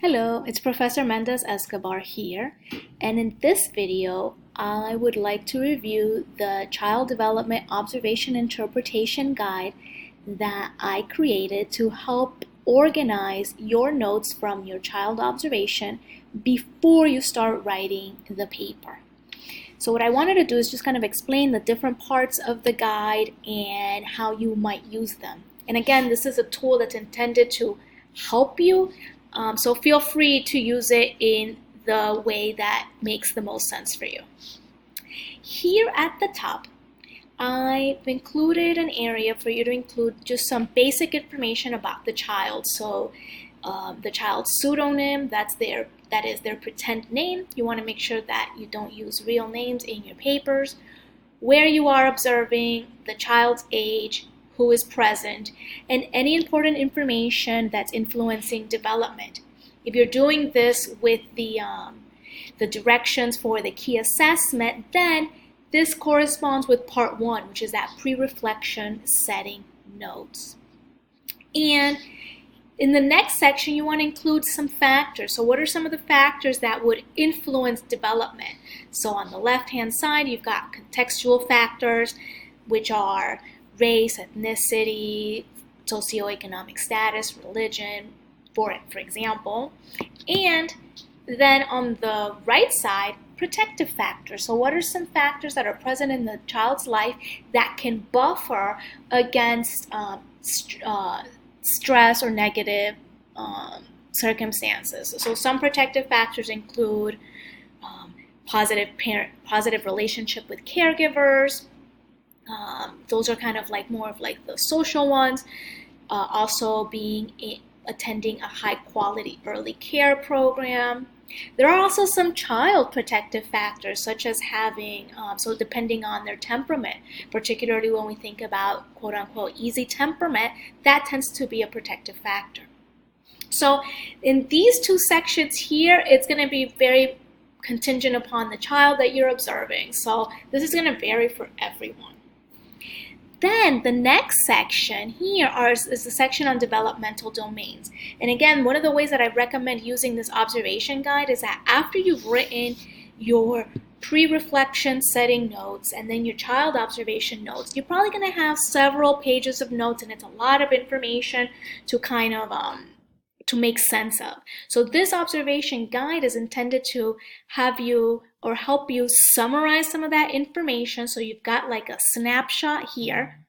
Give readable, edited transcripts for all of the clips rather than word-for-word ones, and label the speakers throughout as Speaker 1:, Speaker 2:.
Speaker 1: Hello, it's Professor Mendez-Escobar here, and in this video, I would like to review the Child Development Observation Interpretation Guide that I created to help organize your notes from your child observation before you start writing the paper. So what I wanted to do is just kind of explain the different parts of the guide and how you might use them. And again, this is a tool that's intended to help you. So feel free to use it in the way that makes the most sense for you. Here at the top, I've included an area for you to include just some basic information about the child. So the child's pseudonym, that is their pretend name. You want to make sure that you don't use real names in your papers. Where you are observing, the child's age, who is present, and any important information that's influencing development. If you're doing this with the directions for the key assessment, then this corresponds with part 1, which is that pre-reflection setting notes. And in the next section, you want to include some factors. So what are some of the factors that would influence development? So on the left-hand side, you've got contextual factors, which are race, ethnicity, socioeconomic status, religion, for example. And then on the right side, protective factors. So what are some factors that are present in the child's life that can buffer against stress or negative circumstances? So some protective factors include positive relationship with caregivers. Those are kind of more of the social ones. Also attending a high quality early care program. There are also some child protective factors, such as having, so depending on their temperament, particularly when we think about quote unquote easy temperament, that tends to be a protective factor. So in these two sections here, it's going to be very contingent upon the child that you're observing. So this is going to vary for everyone. Then the next section here is the section on developmental domains. And again, one of the ways that I recommend using this observation guide is that after you've written your pre-reflection setting notes and then your child observation notes, you're probably going to have several pages of notes, and it's a lot of information to kind of to make sense of. So this observation guide is intended to have you or help you summarize some of that information, so you've got like a snapshot here.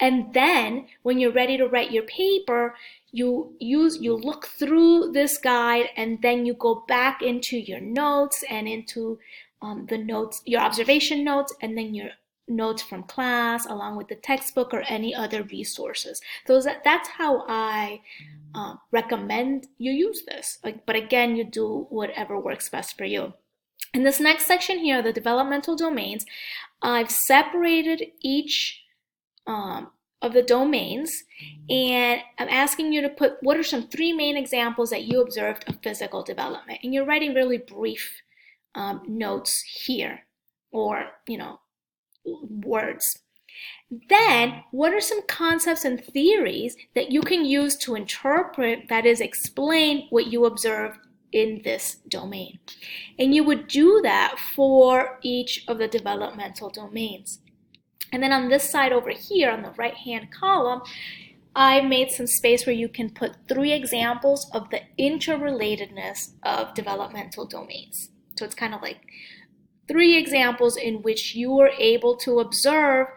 Speaker 1: And then when you're ready to write your paper, you look through this guide, and then you go back into your notes and into the notes, your observation notes, and then your notes from class along with the textbook or any other resources. So that's how I recommend you use this. But again, you do whatever works best for you. In this next section here, the developmental domains, I've separated each of the domains, and I'm asking you to put what are some 3 main examples that you observed of physical development. And you're writing really brief notes here, or words. Then, what are some concepts and theories that you can use to interpret, that is, explain what you observed in this domain? And you would do that for each of the developmental domains. And then on this side over here, on the right-hand column, I made some space where you can put 3 examples of the interrelatedness of developmental domains. So it's kind of like 3 examples in which you are able to observe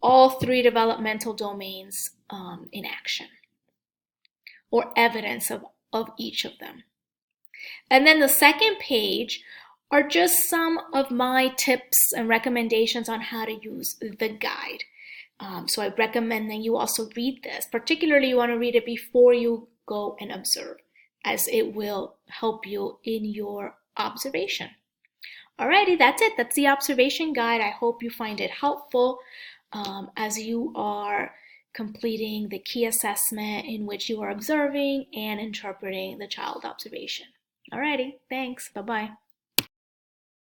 Speaker 1: all 3 developmental domains in action, or evidence of each of them. And then the second page are just some of my tips and recommendations on how to use the guide. So I recommend that you also read this. Particularly, you want to read it before you go and observe, as it will help you in your observation. Alrighty, that's it. That's the observation guide. I hope you find it helpful as you are completing the key assessment in which you are observing and interpreting the child observation. Alrighty, thanks. Bye-bye.